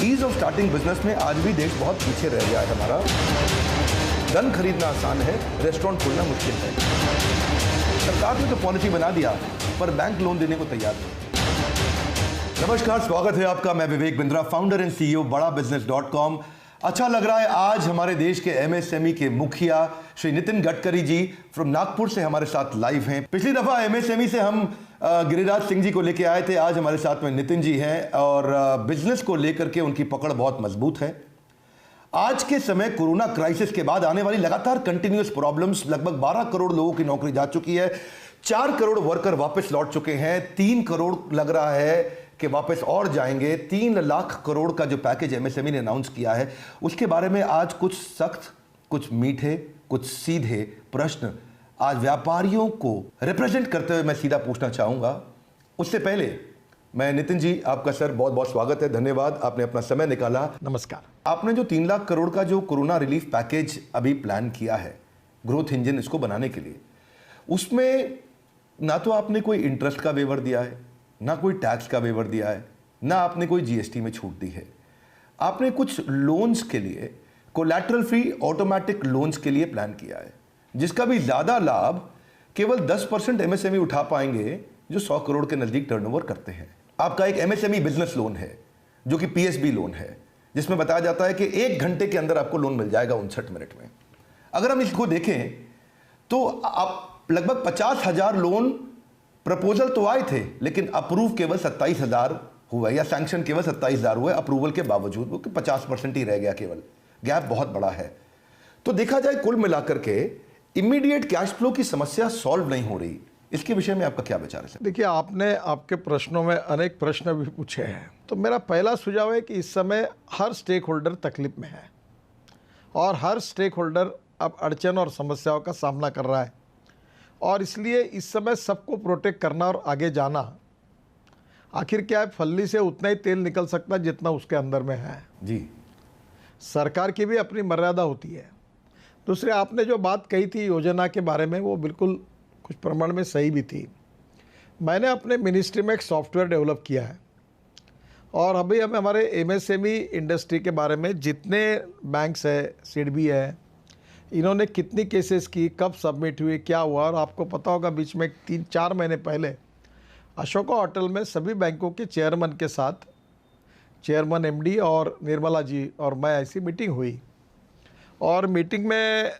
Ease of starting business में आज भी देश बहुत पीछे रह गया है हमारा। गन खरीदना आसान है, रेस्टोरेंट खोलना मुश्किल है। सरकार ने तो पॉलिसी बना दिया पर बैंक लोन देने को तैयार नहीं। नमस्कार, स्वागत है आपका। मैं Vivek Bindra, founder and CEO बड़ाबिजनेस.com। अच्छा लग रहा है आज हमारे देश के एमएसएमई के मुखिया श्री नितिन गडकरी जी फ्रॉम नागपुर से हमारे साथ लाइव हैं। पिछली दफा एमएसएमई से हम गिरिराज सिंह जी को लेके आए थे, आज हमारे साथ में नितिन जी हैं और बिजनेस को लेकर के उनकी पकड़ बहुत मजबूत है। आज के समय कोरोना क्राइसिस के बाद आने वाली लगातार कंटिन्यूअस प्रॉब्लम्स, लगभग 12 करोड़ लोगों की नौकरी जा चुकी है, 4 करोड़ वर्कर वापस लौट चुके हैं, 3 करोड़ लग रहा है कि वापस और जाएंगे। 3 लाख करोड़ का जो पैकेज एमएसएमई ने अनाउंस किया है उसके बारे में आज कुछ सख्त, कुछ मीठे, कुछ सीधे प्रश्न आज व्यापारियों को रिप्रेजेंट करते हुए मैं सीधा पूछना चाहूंगा। उससे पहले मैं नितिन जी, आपका सर बहुत बहुत स्वागत है, धन्यवाद, आपने अपना समय निकाला। नमस्कार। आपने जो 3 लाख करोड़ का जो कोरोना रिलीफ पैकेज अभी प्लान किया है, ग्रोथ इंजन इसको बनाने के लिए, उसमें ना तो आपने कोई इंटरेस्ट का वेवर दिया है, ना कोई टैक्स का वेवर दिया है, ना आपने कोई जीएसटी में छूट दी है। आपने कुछ लोन्स के लिए, कोलैटरल फ्री ऑटोमेटिक लोन्स के लिए प्लान किया है, जिसका भी ज्यादा लाभ केवल 10% एमएसएमई उठा पाएंगे जो 100 करोड़ के नजदीक टर्नओवर करते हैं। आपका एक एमएसएमई बिजनेस लोन है जो कि पीएसबी लोन है, जिसमें बताया जाता है कि 1 घंटे के अंदर आपको लोन मिल जाएगा 59 मिनट में। अगर हम इसको देखें तो आप लगभग 50,000 लोन प्रपोजल तो आए थे, लेकिन अप्रूव केवल 27,000 हुआ, या सैंक्शन केवल 27,000 हुआ अप्रूवल के बावजूद, वो 50% ही रह गया केवल। गैप बहुत बड़ा है। तो देखा जाए कुल मिलाकर के इमीडिएट कैश फ्लो की समस्या सॉल्व नहीं हो रही, इसके विषय में आपका क्या विचार है? देखिए, आपने आपके प्रश्नों में अनेक प्रश्न भी पूछे हैं, तो मेरा पहला सुझाव है कि इस समय हर स्टेक होल्डर तकलीफ में है और हर स्टेक होल्डर अब अड़चन और समस्याओं का सामना कर रहा है, और इसलिए इस समय सबको प्रोटेक्ट करना और आगे जाना। आखिर क्या है, फल्ली से उतना ही तेल निकल सकता है जितना उसके अंदर में है जी। सरकार की भी अपनी मर्यादा होती है। दूसरे, आपने जो बात कही थी योजना के बारे में, वो बिल्कुल कुछ प्रमाण में सही भी थी। मैंने अपने मिनिस्ट्री में एक सॉफ्टवेयर डेवलप किया है और अभी हम हमारे एमएसएमई इंडस्ट्री के बारे में जितने बैंक्स है, सिडबी है, इन्होंने कितनी केसेस की, कब सबमिट हुई, क्या हुआ, और आपको पता होगा बीच में 3-4 महीने पहले अशोका होटल में सभी बैंकों के चेयरमैन के साथ, चेयरमैन एमडी और निर्मला जी और मैं, ऐसी मीटिंग हुई। और मीटिंग में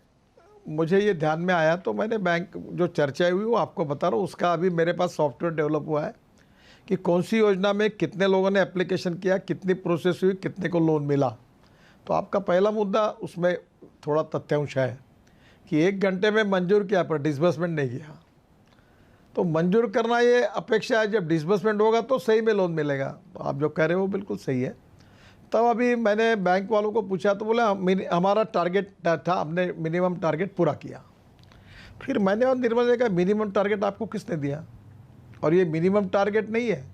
मुझे ये ध्यान में आया, तो मैंने बैंक जो चर्चा हुई वो आपको बता रहा हूँ। उसका अभी मेरे पास सॉफ्टवेयर डेवलप हुआ है कि कौन सी योजना में कितने लोगों ने एप्लीकेशन किया, कितनी प्रोसेस हुई, कितने को लोन मिला। तो आपका पहला मुद्दा, उसमें थोड़ा तथ्यांश है कि 1 घंटे में मंजूर किया पर डिसबर्समेंट नहीं किया। तो मंजूर करना ये अपेक्षा है, जब डिसबर्समेंट होगा तो सही में लोन मिलेगा। तो आप जो कह रहे हो बिल्कुल सही है। तब अभी मैंने बैंक वालों को पूछा तो बोला हमारा टारगेट था, हमने मिनिमम टारगेट पूरा किया। फिर मैंने और निर्मल ने कहा, मिनिमम टारगेट आपको किसने दिया? और ये मिनिमम टारगेट नहीं है,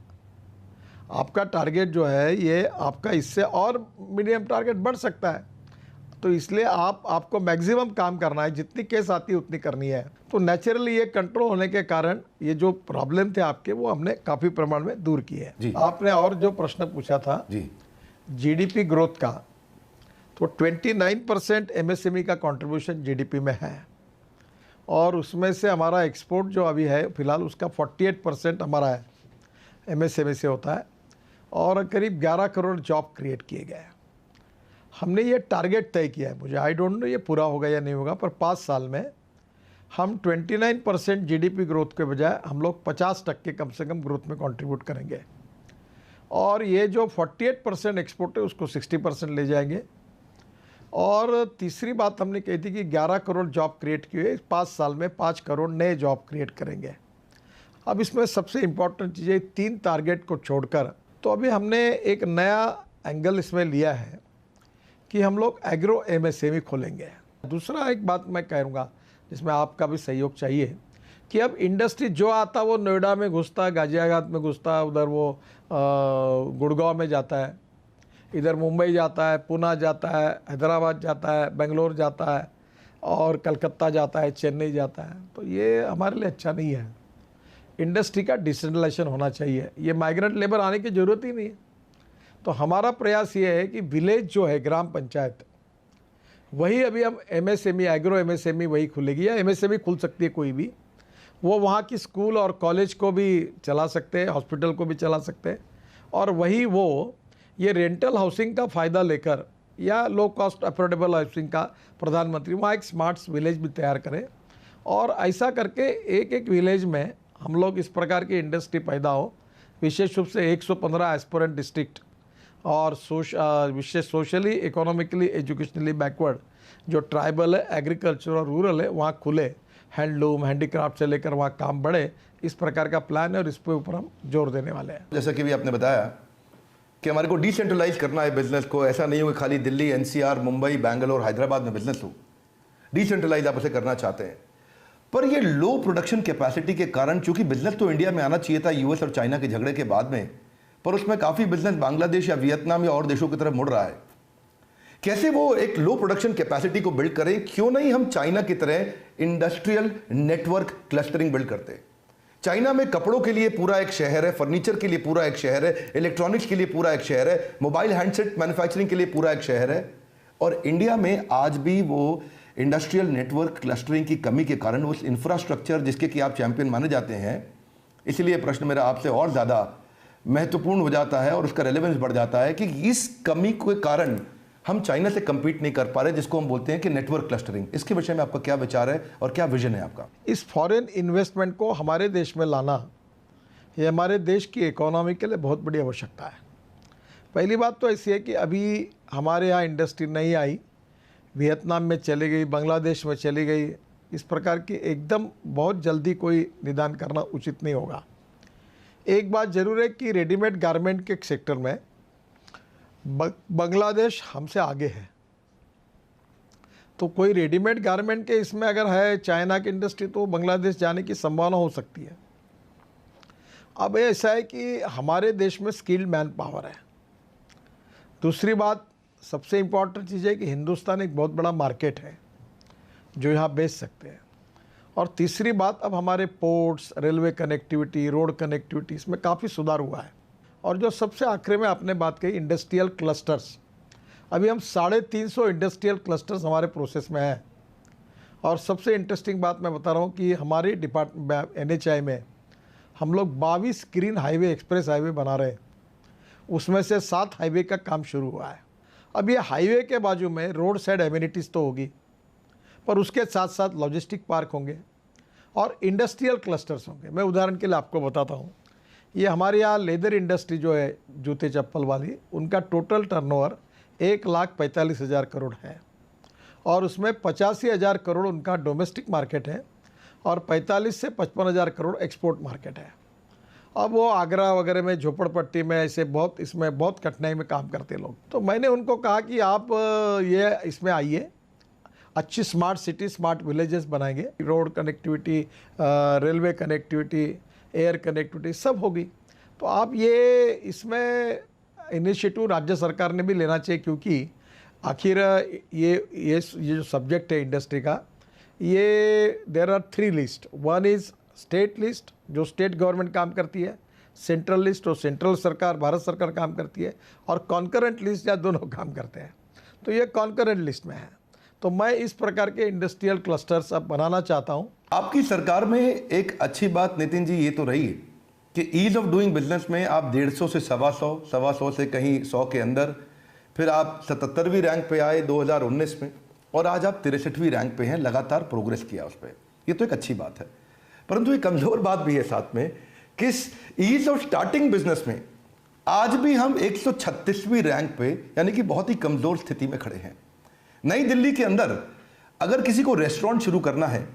आपका टारगेट जो है ये आपका इससे और मिनिमम टारगेट बढ़ सकता है। तो इसलिए आपको मैक्सिमम काम करना है, जितनी केस आती है उतनी करनी है। तो नेचुरली ये कंट्रोल होने के कारण ये जो प्रॉब्लम थे आपके, वो हमने काफ़ी प्रमाण में दूर किए हैं। आपने और जो प्रश्न पूछा था जी, जीडीपी ग्रोथ का, तो 29% एमएसएमई का कंट्रीब्यूशन जीडीपी में है, और उसमें से हमारा एक्सपोर्ट जो अभी है फिलहाल उसका 48% हमारा है एमएसएमई से होता है, और करीब 11 करोड़ जॉब क्रिएट किए गए हैं। हमने ये टारगेट तय किया है, मुझे आई डोंट नो ये पूरा होगा या नहीं होगा, पर 5 साल में हम 29% जीडीपी ग्रोथ के बजाय हम लोग 50% कम से कम ग्रोथ में कंट्रीब्यूट करेंगे, और ये जो 48% एक्सपोर्ट है उसको 60% ले जाएंगे। और तीसरी बात हमने कही थी कि 11 करोड़ जॉब क्रिएट किए, 5 साल में 5 करोड़ नए जॉब क्रिएट करेंगे। अब इसमें सबसे इम्पॉर्टेंट चीज़ है, 3 टारगेट को छोड़कर, तो अभी हमने एक नया एंगल इसमें लिया है कि हम लोग एग्रो एमएसएमई खोलेंगे। दूसरा एक बात मैं कहूँगा जिसमें आपका भी सहयोग चाहिए कि अब इंडस्ट्री जो आता वो नोएडा में घुसता है, गाजियाबाद में घुसता है, उधर वो गुड़गांव में जाता है, इधर मुंबई जाता है, पुणे जाता है, हैदराबाद जाता है, बेंगलोर जाता है, और कलकत्ता जाता है, चेन्नई जाता है। तो ये हमारे लिए अच्छा नहीं है। इंडस्ट्री का डिसेंट्रलाइजेशन होना चाहिए। ये माइग्रेंट लेबर आने की ज़रूरत ही नहीं है। तो हमारा प्रयास ये है कि विलेज जो है ग्राम पंचायत, वही अभी हम MSME एग्रो MSME वही खुलेगी, या MSME खुल सकती है कोई भी, वो वहाँ की स्कूल और कॉलेज को भी चला सकते हैं, हॉस्पिटल को भी चला सकते हैं, और वही वो ये रेंटल हाउसिंग का फ़ायदा लेकर या लो कॉस्ट अफोर्डेबल हाउसिंग का प्रधानमंत्री वहाँ एक स्मार्ट विलेज भी तैयार करें, और ऐसा करके एक एक विलेज में हम लोग इस प्रकार की इंडस्ट्री पैदा हो, विशेष रूप से 115 एस्पिरेंट डिस्ट्रिक्ट और विशेष सोशली इकोनॉमिकली एजुकेशनली बैकवर्ड जो ट्राइबल है, एग्रीकल्चर और रूरल है, वहाँ खुले, हैंडलूम हैंडीक्राफ्ट से लेकर वहाँ काम बढ़े, इस प्रकार का प्लान है और इस पे ऊपर हम जोर देने वाले हैं। जैसा कि भी आपने बताया कि हमारे को डिसेंट्रलाइज करना है बिजनेस को, ऐसा नहीं हो कि खाली दिल्ली NCR मुंबई बैंगलोर हैदराबाद में बिजनेस हो, डिसेंट्रलाइज आप उसे करना चाहते हैं। पर ये लो प्रोडक्शन कैपेसिटी के कारण, चूंकि बिजनेस तो इंडिया में आना चाहिए था US और चाइना के झगड़े के बाद में, पर उसमें काफ़ी बिजनेस बांग्लादेश या वियतनाम या और देशों की तरफ मुड़ रहा है। कैसे वो एक लो प्रोडक्शन कैपेसिटी को बिल्ड करें? क्यों नहीं हम चाइना की तरह इंडस्ट्रियल नेटवर्क क्लस्टरिंग बिल्ड करते? चाइना में कपड़ों के लिए पूरा एक शहर है, फर्नीचर के लिए पूरा एक शहर है, इलेक्ट्रॉनिक्स के लिए पूरा एक शहर है, मोबाइल हैंडसेट मैन्युफैक्चरिंग के लिए पूरा एक शहर है, और इंडिया में आज भी वो इंडस्ट्रियल नेटवर्क क्लस्टरिंग की कमी के कारण उस इंफ्रास्ट्रक्चर जिसके कि आप चैंपियन माने जाते हैं। इसलिए प्रश्न मेरा आपसे और ज़्यादा महत्वपूर्ण हो जाता है और उसका रेलेवेंस बढ़ जाता है कि इस कमी के कारण हम चाइना से compete नहीं कर पा रहे, जिसको हम बोलते हैं कि नेटवर्क क्लस्टरिंग। इसके विषय में आपका क्या विचार है और क्या विजन है आपका? इस फॉरेन इन्वेस्टमेंट को हमारे देश में लाना, ये हमारे देश की इकोनॉमी के लिए बहुत बड़ी आवश्यकता है। पहली बात तो ऐसी है कि अभी हमारे यहाँ इंडस्ट्री नहीं आई, वियतनाम में चली गई, बांग्लादेश में चली गई, इस प्रकार की एकदम बहुत जल्दी कोई निदान करना उचित नहीं होगा। एक बात ज़रूर है कि रेडीमेड गारमेंट के सेक्टर में बांग्लादेश हमसे आगे है, तो कोई रेडीमेड गारमेंट के इसमें अगर है चाइना की इंडस्ट्री, तो बांग्लादेश जाने की संभावना हो सकती है। अब ऐसा है कि हमारे देश में स्किल्ड मैन पावर है। दूसरी बात सबसे इम्पॉर्टेंट चीज़ है कि हिंदुस्तान एक बहुत बड़ा मार्केट है जो यहाँ बेच सकते हैं। और तीसरी बात, अब हमारे ports, railway connectivity, road connectivity, इसमें काफ़ी सुधार हुआ है। और जो सबसे आखिर में आपने बात कही इंडस्ट्रियल क्लस्टर्स, अभी हम 350 इंडस्ट्रियल क्लस्टर्स हमारे प्रोसेस में हैं। और सबसे इंटरेस्टिंग बात मैं बता रहा हूँ कि हमारी NHI में हम लोग 22 ग्रीन हाईवे, एक्सप्रेस हाईवे बना रहे हैं, उसमें से 7 हाईवे का काम शुरू हुआ है। अब ये हाईवे के बाजू में रोड साइड एमिनिटीज़ तो होगी, पर उसके साथ साथ लॉजिस्टिक पार्क होंगे और इंडस्ट्रियल क्लस्टर्स होंगे। मैं उदाहरण के लिए आपको बताता हूँ, ये हमारे यहाँ लेदर इंडस्ट्री जो है जूते चप्पल वाली, उनका टोटल टर्नओवर 1,45,000 करोड़ है, और उसमें 85,000 करोड़ उनका डोमेस्टिक मार्केट है और 45 से 55,000 करोड़ एक्सपोर्ट मार्केट है। अब वो आगरा वगैरह में, झोपड़पट्टी में, ऐसे बहुत इसमें बहुत कठिनाई में काम करते लोग। तो मैंने उनको कहा कि आप ये इसमें आइए, अच्छी स्मार्ट सिटी, स्मार्ट विलेजेस बनाएंगे, road connectivity, railway connectivity, air connectivity सब होगी। तो आप ये इसमें इनिशिएटिव राज्य सरकार ने भी लेना चाहिए, क्योंकि आखिर ये जो सब्जेक्ट है इंडस्ट्री का, ये there are 3 list. One is state list, जो स्टेट गवर्नमेंट काम करती है, सेंट्रल लिस्ट और सेंट्रल सरकार, भारत सरकार काम करती है, और कॉन्करेंट लिस्ट या दोनों काम करते हैं। तो ये कॉन्करेंट लिस्ट में है। तो मैं इस प्रकार के इंडस्ट्रियल क्लस्टर्स अब बनाना चाहता हूँ। आपकी सरकार में एक अच्छी बात नितिन जी ये तो रही है कि ईज ऑफ डूइंग बिजनेस में आप 150 से 125 से कहीं 100 के अंदर, फिर आप 77वीं रैंक पे आए 2019 में, और आज आप 63वीं रैंक पे हैं। लगातार प्रोग्रेस किया उस पर, ये तो एक अच्छी बात है। परंतु एक कमज़ोर बात भी है साथ में कि ईज ऑफ स्टार्टिंग बिजनेस में आज भी हम 136वीं रैंक पे, यानी कि बहुत ही कमज़ोर स्थिति में खड़े हैं। नई दिल्ली के अंदर अगर किसी को रेस्टोरेंट शुरू करना है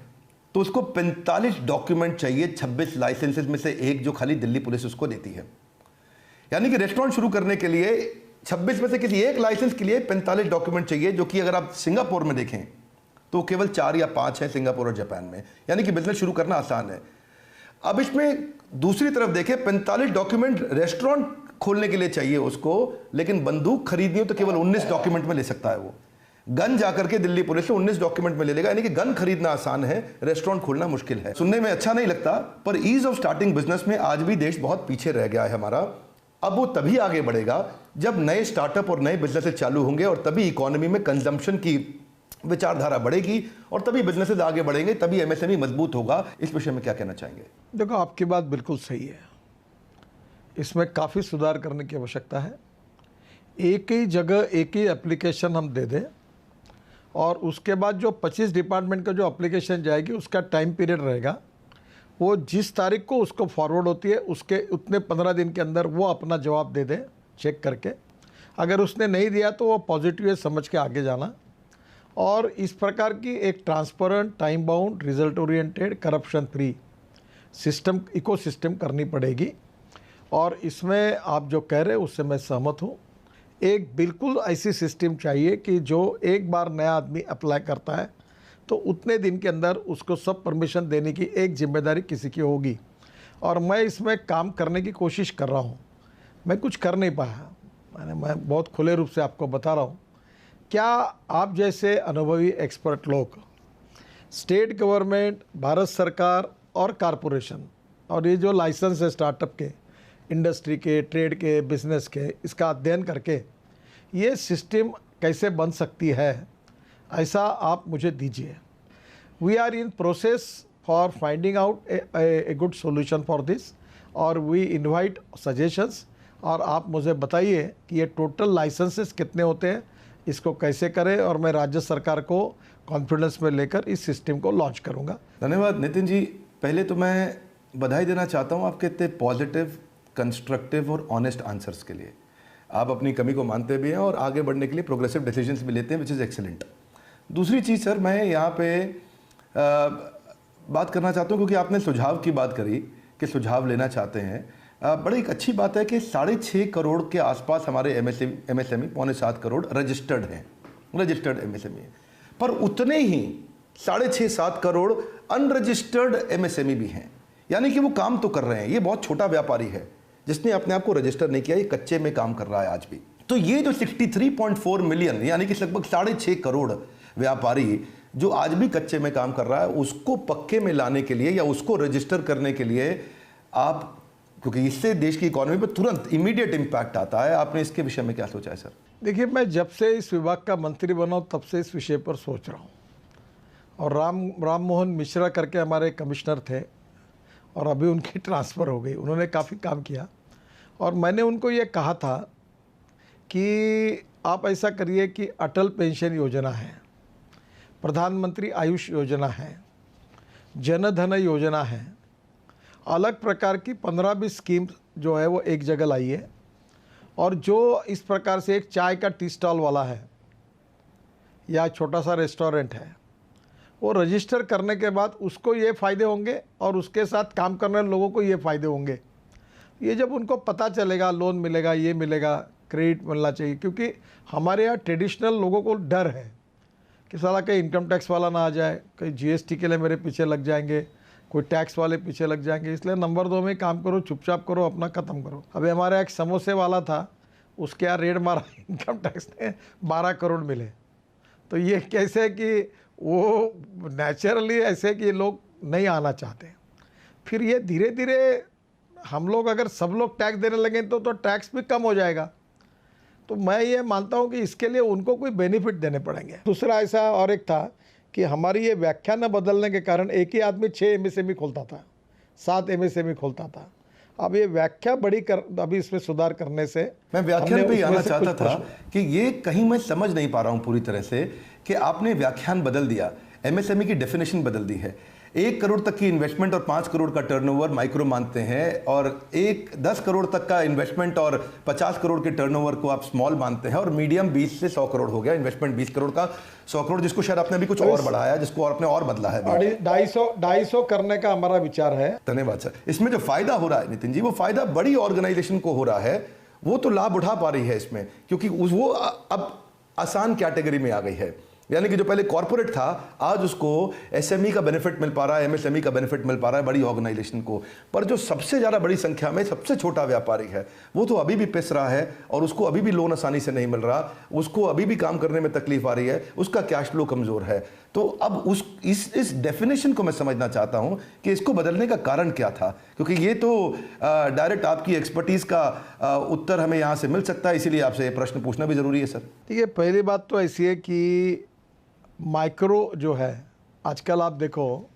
तो उसको 45 डॉक्यूमेंट चाहिए, 26 लाइसेंसेस में से एक जो खाली दिल्ली पुलिस उसको देती है। यानी कि रेस्टोरेंट शुरू करने के लिए 26 में से किसी एक लाइसेंस के लिए 45 डॉक्यूमेंट चाहिए, जो कि अगर आप सिंगापुर में देखें तो केवल 4 या 5 है, सिंगापुर और जापान में। यानी कि बिजनेस शुरू करना आसान है। अब इसमें दूसरी तरफ देखें, 45 डॉक्यूमेंट रेस्टोरेंट खोलने के लिए चाहिए उसको, लेकिन बंदूक खरीदनी हो तो केवल 19 डॉक्यूमेंट में ले सकता है वो। गन जाकर के दिल्ली पुलिस से 19 डॉक्यूमेंट में ले लेगा। यानी कि गन खरीदना आसान है, रेस्टोरेंट खोलना मुश्किल है। सुनने में अच्छा नहीं लगता, पर ईज ऑफ स्टार्टिंग बिजनेस में आज भी देश बहुत पीछे रह गया है हमारा। अब वो तभी आगे बढ़ेगा जब नए स्टार्टअप और नए बिजनेसेस चालू होंगे, और तभी इकोनॉमी में कंजम्पशन की विचारधारा बढ़ेगी, और तभी बिजनेसेस आगे बढ़ेंगे, तभी एमएसएमई मजबूत होगा। इस विषय में क्या कहना चाहेंगे? देखो, आपकी बात बिल्कुल सही है, इसमें काफ़ी सुधार करने की आवश्यकता है। एक ही जगह एक ही एप्लीकेशन हम दे दें, और उसके बाद जो 25 डिपार्टमेंट का जो एप्लीकेशन जाएगी उसका टाइम पीरियड रहेगा, वो जिस तारीख को उसको फॉरवर्ड होती है उसके उतने 15 दिन के अंदर वो अपना जवाब दे दे चेक करके। अगर उसने नहीं दिया तो वो पॉजिटिव है समझ के आगे जाना। और इस प्रकार की एक transparent, time bound, result oriented, corruption free system, ecosystem करनी पड़ेगी। और इसमें आप जो कह रहे हैं उससे मैं सहमत हूँ। एक बिल्कुल ऐसी सिस्टम चाहिए कि जो एक बार नया आदमी अप्लाई करता है तो उतने दिन के अंदर उसको सब परमिशन देने की एक जिम्मेदारी किसी की होगी। और मैं इसमें काम करने की कोशिश कर रहा हूँ, मैं कुछ कर नहीं पाया, मैं बहुत खुले रूप से आपको बता रहा हूँ। क्या आप जैसे अनुभवी एक्सपर्ट लोग, स्टेट गवर्नमेंट, भारत सरकार और कॉरपोरेशन, और ये जो लाइसेंस है स्टार्टअप के, इंडस्ट्री के, ट्रेड के, बिजनेस के, इसका अध्ययन करके ये सिस्टम कैसे बन सकती है, ऐसा आप मुझे दीजिए। We are in process for finding out a good solution for this, और वी इनवाइट सजेशंस। और आप मुझे बताइए कि ये टोटल लाइसेंसेस कितने होते हैं, इसको कैसे करें, और मैं राज्य सरकार को कॉन्फिडेंस में लेकर इस सिस्टम को लॉन्च करूँगा। धन्यवाद नितिन जी। पहले तो मैं बधाई देना चाहता हूँ आपके इतने पॉजिटिव, कंस्ट्रक्टिव और ऑनेस्ट आंसर्स के लिए। आप अपनी कमी को मानते भी हैं और आगे बढ़ने के लिए प्रोग्रेसिव डिसीजंस भी लेते हैं, विच इज़ एक्सीलेंट। दूसरी चीज़ सर, मैं यहाँ पे बात करना चाहता हूँ, क्योंकि आपने सुझाव की बात करी कि सुझाव लेना चाहते हैं। बड़ी एक अच्छी बात है कि 6.5 करोड़ के आसपास हमारे एमएसएमई, 6.25 करोड़ रजिस्टर्ड हैं, रजिस्टर्ड एमएसएमई, पर उतने ही 6.5-7 करोड़ अनरजिस्टर्ड एमएसएमई भी हैं। यानी कि वो काम तो कर रहे हैं, ये बहुत छोटा व्यापारी है जिसने अपने आप को रजिस्टर नहीं किया, ये कच्चे में काम कर रहा है आज भी। तो ये जो 63.4 मिलियन, यानी कि लगभग 6.5 करोड़ व्यापारी जो आज भी कच्चे में काम कर रहा है, उसको पक्के में लाने के लिए या उसको रजिस्टर करने के लिए आप, क्योंकि इससे देश की इकोनॉमी पर तुरंत इमीडिएट इम्पैक्ट आता है, आपने इसके विषय में क्या सोचा है सर? देखिए, मैं जब से इस विभाग का मंत्री बना हूँ तब से इस विषय पर सोच रहा हूँ। और राम मोहन मिश्रा करके हमारे कमिश्नर थे, और अभी उनकी ट्रांसफ़र हो गई, उन्होंने काफ़ी काम किया। और मैंने उनको ये कहा था कि आप ऐसा करिए कि अटल पेंशन योजना है, प्रधानमंत्री आयुष योजना है, जन धन योजना है, अलग प्रकार की 15-20 स्कीम जो है वो एक जगह लाइए। और जो इस प्रकार से एक चाय का टी स्टॉल वाला है या छोटा सा रेस्टोरेंट है, वो रजिस्टर करने के बाद उसको ये फ़ायदे होंगे और उसके साथ काम करने वाले लोगों को ये फ़ायदे होंगे। ये जब उनको पता चलेगा, लोन मिलेगा, ये मिलेगा, क्रेडिट मिलना चाहिए। क्योंकि हमारे यहाँ ट्रेडिशनल लोगों को डर है कि साला कहीं इनकम टैक्स वाला ना आ जाए, कहीं जीएसटी के लिए मेरे पीछे लग जाएंगे, कोई टैक्स वाले पीछे लग जाएंगे। इसलिए नंबर 2 में काम करो, चुपचाप करो, अपना ख़त्म करो। अभी हमारे एक समोसे वाला था, उसके यहाँ रेड मारा, इनकम टैक्स ने 12 करोड़ मिले। तो ये कैसे है कि वो नेचुरली ऐसे कि लोग नहीं आना चाहते। फिर ये धीरे धीरे हम लोग, अगर सब लोग टैक्स देने लगे तो टैक्स भी कम हो जाएगा। तो मैं ये मानता हूँ कि इसके लिए उनको कोई बेनिफिट देने पड़ेंगे। दूसरा ऐसा और एक था कि हमारी ये व्याख्या न बदलने के कारण एक ही आदमी 6 एमएसएमई खोलता था, 7 एमएसएमई खोलता था। अब ये व्याख्या बड़ी अभी इसमें सुधार करने से मैं व्याख्यान पे आना चाहता था कि ये कहीं मैं समझ नहीं पा रहा हूँ पूरी तरह से कि आपने व्याख्यान बदल दिया, एमएसएमई की डेफिनेशन बदल दी है। 1 करोड़ तक की इन्वेस्टमेंट और 5 करोड़ का टर्नओवर माइक्रो मानते हैं, और 10 करोड़ तक का इन्वेस्टमेंट और 50 करोड़ के टर्नओवर को आप स्मॉल मानते हैं, और मीडियम 20 से 100 करोड़ हो गया, इन्वेस्टमेंट 20 करोड़ का 100 करोड़, जिसको शायद आपने अभी कुछ और बढ़ाया, जिसको आपने और बदला है। 250 करने का हमारा विचार है। धन्यवाद सर। इसमें जो फायदा हो रहा है नितिन जी, वो फायदा बड़ी ऑर्गेनाइजेशन को हो रहा है, वो तो लाभ उठा पा रही है इसमें, क्योंकि वो अब आसान कैटेगरी में आ गई है। यानी कि जो पहले कॉर्पोरेट था, आज उसको एसएमई का बेनिफिट मिल पा रहा है, एमएसएमई का बेनिफिट मिल पा रहा है, बड़ी ऑर्गेनाइजेशन को। पर जो सबसे ज़्यादा बड़ी संख्या में सबसे छोटा व्यापारी है, वो तो अभी भी पिस रहा है और उसको अभी भी लोन आसानी से नहीं मिल रहा, उसको अभी भी काम करने में तकलीफ आ रही है, उसका कैश फ्लो कमज़ोर है। तो अब इस डेफिनेशन को मैं समझना चाहता हूँ कि इसको बदलने का कारण क्या था, क्योंकि ये तो डायरेक्ट आपकी एक्सपर्टीज़ का उत्तर हमें यहाँ से मिल सकता है, इसीलिए आपसे ये प्रश्न पूछना भी ज़रूरी है सर। देखिए, पहली बात तो ऐसी है कि माइक्रो जो है, आजकल आप देखो,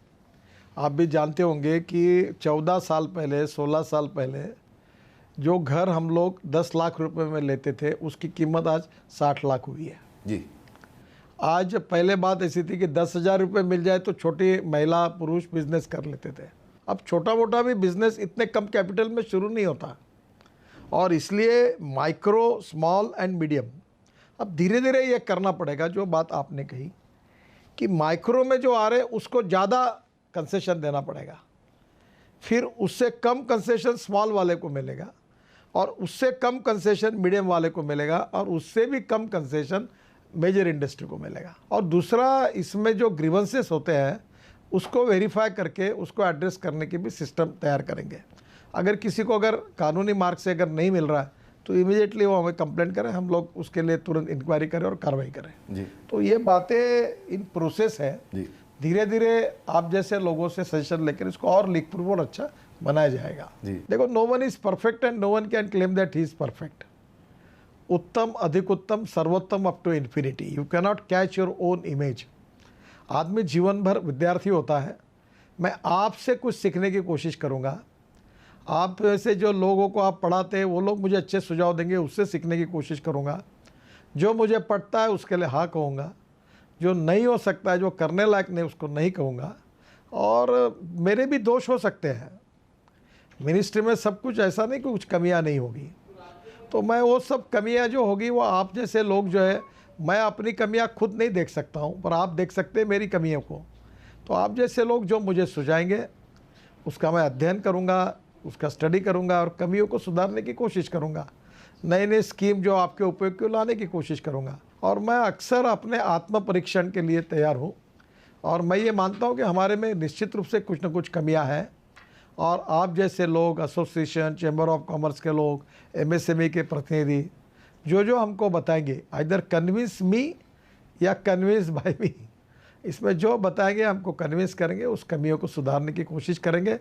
आप भी जानते होंगे कि 14 साल पहले, 16 साल पहले जो घर हम लोग 10 लाख रुपए में लेते थे, उसकी कीमत आज 60 लाख हुई है जी। आज पहले बात ऐसी थी कि 10,000 रुपये मिल जाए तो छोटी महिला पुरुष बिजनेस कर लेते थे। अब छोटा मोटा भी बिजनेस इतने कम कैपिटल में शुरू नहीं होता, और इसलिए माइक्रो, स्मॉल एंड मीडियम अब धीरे धीरे ये करना पड़ेगा। जो बात आपने कही कि माइक्रो में जो आ रहे उसको ज़्यादा कंसेशन देना पड़ेगा, फिर उससे कम कंसेशन स्मॉल वाले को मिलेगा, और उससे कम कंसेशन मीडियम वाले को मिलेगा, और उससे भी कम कंसेशन मेजर इंडस्ट्री को मिलेगा। और दूसरा, इसमें जो ग्रीवेंसेस होते हैं उसको वेरीफाई करके उसको एड्रेस करने की भी सिस्टम तैयार करेंगे। अगर किसी को अगर कानूनी मार्ग से अगर नहीं मिल रहा है तो इमीडिएटली वो हमें कंप्लेंट करें, हम लोग उसके लिए तुरंत इंक्वायरी करें और कार्रवाई करें जी। तो ये बातें इन प्रोसेस है जी। धीरे धीरे आप जैसे लोगों से सजेशन लेकर इसको और लीक प्रूफ और अच्छा बनाया जाएगा। जी। देखो, no one is perfect and no one can claim that he is perfect. उत्तम, अधिक उत्तम, सर्वोत्तम up to infinity. You can not catch your own image. आदमी जीवन भर विद्यार्थी होता है। मैं आपसे कुछ सीखने की कोशिश करूँगा, आप से जो लोगों को आप पढ़ाते हैं वो लोग मुझे अच्छे सुझाव देंगे, उससे सीखने की कोशिश करूँगा। जो मुझे पढ़ता है उसके लिए हाँ कहूँगा, जो नहीं हो सकता है, जो करने लायक नहीं, उसको नहीं कहूँगा। और मेरे भी दोष हो सकते हैं, मिनिस्ट्री में सब कुछ ऐसा नहीं कि कुछ कमियां नहीं होगी, तो मैं वो सब कमियां जो होगी वो आप जैसे लोग जो है, मैं अपनी कमियां खुद नहीं देख सकता हूं, पर आप देख सकते हैं मेरी कमियों को। तो आप जैसे लोग जो मुझे सुझाएंगे उसका मैं अध्ययन करूँगा, उसका स्टडी करूँगा और कमियों को सुधारने की कोशिश करूँगा। नई नई स्कीम जो आपके उपयोग को लाने की कोशिश करूँगा। और मैं अक्सर अपने आत्म परीक्षण के लिए तैयार हूँ, और मैं ये मानता हूँ कि हमारे में निश्चित रूप से कुछ न कुछ कमियाँ हैं, और आप जैसे लोग, एसोसिएशन, चैम्बर ऑफ कॉमर्स के लोग, एमएसएमई के प्रतिनिधि जो हमको बताएंगे, आइदर कन्विंस मी या कन्विंस बाय मी, इसमें जो बताएंगे हमको कन्विंस करेंगे, उस कमियों को सुधारने की कोशिश करेंगे।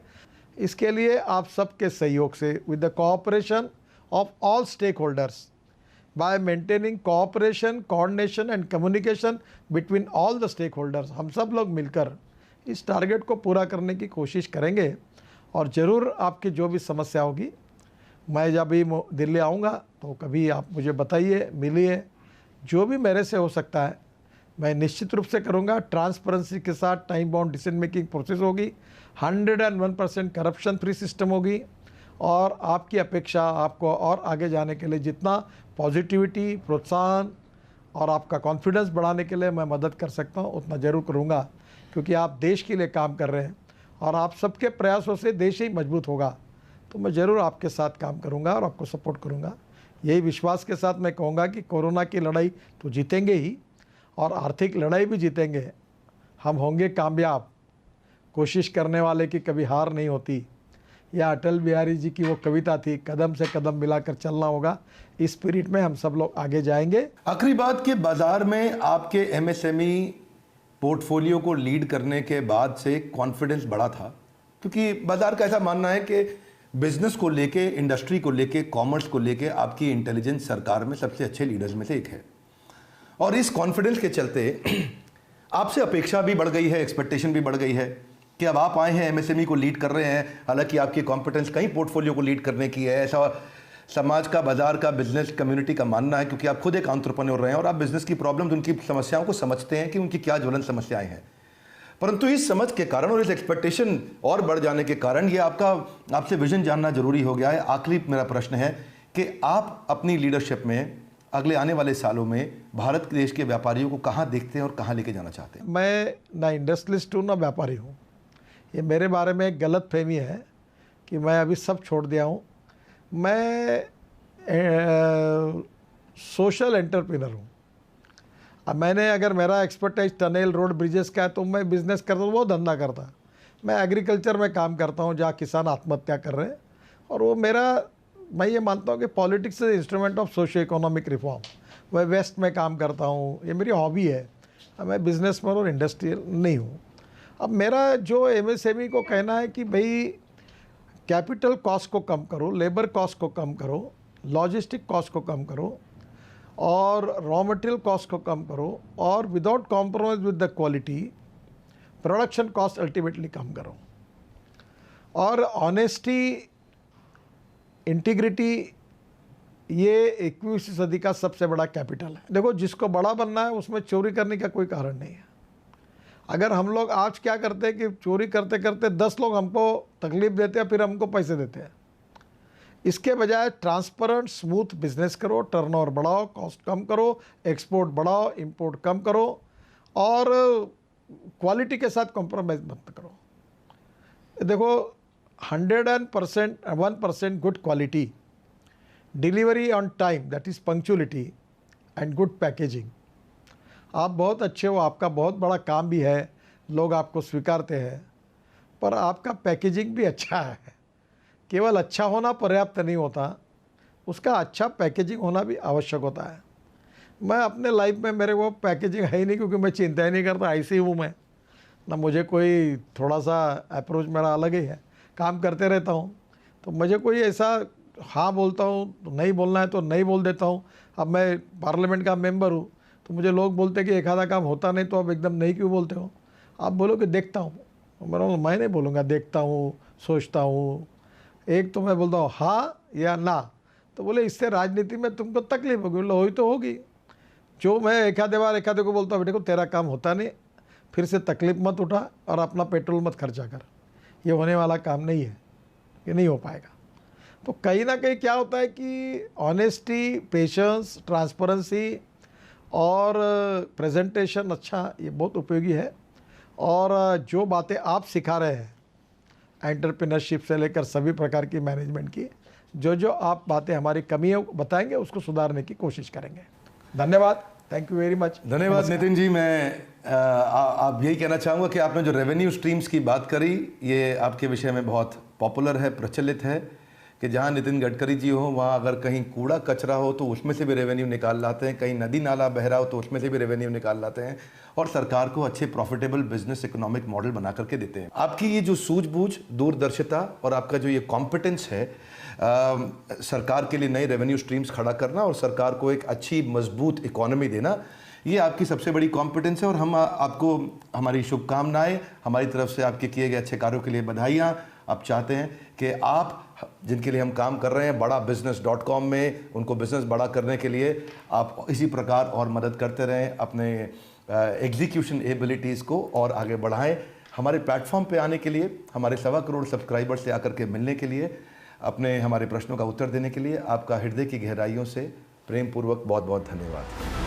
इसके लिए आप सबके सहयोग से, with the cooperation of all stakeholders, by maintaining cooperation, coordination and communication between all the stakeholders, हम सब लोग मिलकर इस टारगेट को पूरा करने की कोशिश करेंगे। और ज़रूर आपकी जो भी समस्या होगी, मैं जब भी दिल्ली आऊँगा तो कभी आप मुझे बताइए, मिलिए, जो भी मेरे से हो सकता है मैं निश्चित रूप से करूँगा। ट्रांसपेरेंसी के साथ time bound decision making process होगी, 101% करप्शन फ्री सिस्टम होगी, और आपकी अपेक्षा आपको और आगे जाने के लिए जितना पॉजिटिविटी, प्रोत्साहन और आपका कॉन्फिडेंस बढ़ाने के लिए मैं मदद कर सकता हूँ उतना ज़रूर करूँगा, क्योंकि आप देश के लिए काम कर रहे हैं और आप सबके प्रयासों से देश ही मजबूत होगा। तो मैं ज़रूर आपके साथ काम करूँगा और आपको सपोर्ट करूँगा। यही विश्वास के साथ मैं कहूँगा कि कोरोना की लड़ाई तो जीतेंगे ही, और आर्थिक लड़ाई भी जीतेंगे। हम होंगे कामयाब। कोशिश करने वाले की कभी हार नहीं होती। यह अटल बिहारी जी की वो कविता थी, कदम से कदम मिलाकर चलना होगा। इस स्पिरिट में हम सब लोग आगे जाएंगे। आखिरी बात कि बाजार में आपके एमएसएमई पोर्टफोलियो को लीड करने के बाद से कॉन्फिडेंस बढ़ा था, क्योंकि बाजार का ऐसा मानना है कि बिजनेस को लेके, इंडस्ट्री को लेके, कॉमर्स को लेके आपकी इंटेलिजेंस सरकार में सबसे अच्छे लीडर्स में से एक है। और इस कॉन्फिडेंस के चलते आपसे अपेक्षा भी बढ़ गई है, एक्सपेक्टेशन भी बढ़ गई है कि अब आप आए हैं, एमएसएमई को लीड कर रहे हैं। हालांकि आपकी कॉम्पिटेंस कहीं पोर्टफोलियो को लीड करने की है, ऐसा समाज का, बाजार का, बिजनेस कम्युनिटी का मानना है, क्योंकि आप खुद एक एंटरप्रेन्योर रहे हैं और आप बिजनेस की प्रॉब्लम्स, उनकी समस्याओं को समझते हैं कि उनकी क्या ज्वलन समस्याएं हैं। परंतु इस समझ के कारण और इस एक्सपेक्टेशन और बढ़ जाने के कारण ये आपसे विजन जानना जरूरी हो गया है। आखिरी मेरा प्रश्न है कि आप अपनी लीडरशिप में अगले आने वाले सालों में भारत के देश के व्यापारियों को कहाँ देखते हैं और कहाँ लेके जाना चाहते हैं? मैं ना इंडस्ट्रियलिस्ट हूँ ना व्यापारी हूँ। ये मेरे बारे में एक गलत फहमी है कि मैं अभी सब छोड़ दिया हूँ। मैं सोशल एंटरप्रेन्योर हूँ। अब मैंने अगर मेरा एक्सपर्टाइज टनल रोड ब्रिजेस का है तो मैं बिज़नेस करता हूँ, वो धंधा करता। मैं एग्रीकल्चर में काम करता हूँ जहाँ किसान आत्महत्या कर रहे हैं, और वो मेरा, मैं ये मानता हूँ कि politics is instrument of socio economic reform. मैं वेस्ट में काम करता हूँ, ये मेरी हॉबी है। अब मैं बिजनेसमैन और इंडस्ट्रियल नहीं हूँ। अब मेरा जो एमएसएमई को कहना है कि भाई कैपिटल कॉस्ट को कम करो, लेबर कॉस्ट को कम करो, लॉजिस्टिक कॉस्ट को कम करो, और रॉ मटेरियल कॉस्ट को कम करो, और without compromise with the quality production cost ultimately कम करो। और ऑनेस्टी, इंटीग्रिटी, ये 21वीं सदी का सबसे बड़ा कैपिटल है। देखो, जिसको बड़ा बनना है उसमें चोरी करने का कोई कारण नहीं है। अगर हम लोग आज क्या करते हैं कि चोरी करते करते 10 लोग हमको तकलीफ देते हैं, फिर हमको पैसे देते हैं। इसके बजाय ट्रांसपेरेंट स्मूथ बिजनेस करो, टर्नओवर बढ़ाओ, कॉस्ट कम करो, एक्सपोर्ट बढ़ाओ, इंपोर्ट कम करो, और क्वालिटी के साथ कॉम्प्रोमाइज़ मत करो। देखो, 1% good quality, delivery on time, that is punctuality, and good packaging. आप बहुत अच्छे हो, आपका बहुत बड़ा काम भी है, लोग आपको स्वीकारते हैं, पर आपका पैकेजिंग भी अच्छा है। केवल अच्छा होना पर्याप्त नहीं होता, उसका अच्छा पैकेजिंग होना भी आवश्यक होता है। मैं अपने लाइफ में, मेरे वो पैकेजिंग है ही नहीं, क्योंकि मैं चिंता ही नहीं करता, ऐसे ही हूँ मैं ना। मुझे कोई थोड़ा सा अप्रोच मेरा अलग ही है, काम करते रहता हूँ। तो मुझे कोई ऐसा हाँ बोलता हूँ तो नहीं बोलना है तो नहीं बोल देता हूँ। अब मैं पार्लियामेंट का मेंबर हूँ, तो मुझे लोग बोलते हैं कि एक आधा काम होता नहीं, तो अब एकदम नहीं क्यों बोलते हो? आप बोलो कि देखता हूँ। मैं नहीं बोलूँगा देखता हूँ, सोचता हूँ। एक तो मैं बोलता हूँ हाँ या ना, तो बोले इससे राजनीति में तुमको तकलीफ होगी। बोले हुई तो होगी। जो मैं एक आधे को बोलता हूँ, बेटे को तेरा काम होता नहीं, फिर से तकलीफ मत उठा और अपना पेट्रोल मत खर्चा कर, ये होने वाला काम नहीं है, ये नहीं हो पाएगा। तो कहीं ना कहीं क्या होता है कि ऑनेस्टी, पेशेंस, ट्रांसपेरेंसी और प्रेजेंटेशन अच्छा, ये बहुत उपयोगी है। और जो बातें आप सिखा रहे हैं एंटरप्रेन्योरशिप से लेकर सभी प्रकार की मैनेजमेंट की, जो आप बातें हमारी कमियाँ बताएंगे उसको सुधारने की कोशिश करेंगे। धन्यवाद, थैंक यू वेरी मच। धन्यवाद नितिन जी। मैं आप यही कहना चाहूँगा कि आपने जो रेवेन्यू स्ट्रीम्स की बात करी, ये आपके विषय में बहुत पॉपुलर है, प्रचलित है, कि जहाँ नितिन गडकरी जी हो वहाँ अगर कहीं कूड़ा कचरा हो तो उसमें से भी रेवेन्यू निकाल लाते हैं, कहीं नदी नाला बह रहा हो तो उसमें से भी रेवेन्यू निकाल लाते हैं, और सरकार को अच्छे प्रॉफिटेबल बिजनेस इकोनॉमिक मॉडल बना करके देते हैं। आपकी ये जो सूझबूझ, दूरदर्शिता और आपका जो ये कॉम्पिटेंस है सरकार के लिए नए रेवेन्यू स्ट्रीम्स खड़ा करना और सरकार को एक अच्छी मजबूत इकोनॉमी देना, ये आपकी सबसे बड़ी कॉम्पिटेंस है। और हम आपको हमारी शुभकामनाएं, हमारी तरफ से आपके किए गए अच्छे कार्यों के लिए बधाइयाँ। आप चाहते हैं कि आप, जिनके लिए हम काम कर रहे हैं badabusiness.com में, उनको बिजनेस बड़ा करने के लिए आप इसी प्रकार और मदद करते रहें, अपने एग्जीक्यूशन एबिलिटीज़ को और आगे बढ़ाएं। हमारे प्लेटफॉर्म पे आने के लिए, हमारे 1.25 करोड़ सब्सक्राइबर्स से आकर के मिलने के लिए, अपने हमारे प्रश्नों का उत्तर देने के लिए आपका हृदय की गहराइयों से प्रेम पूर्वक बहुत बहुत धन्यवाद।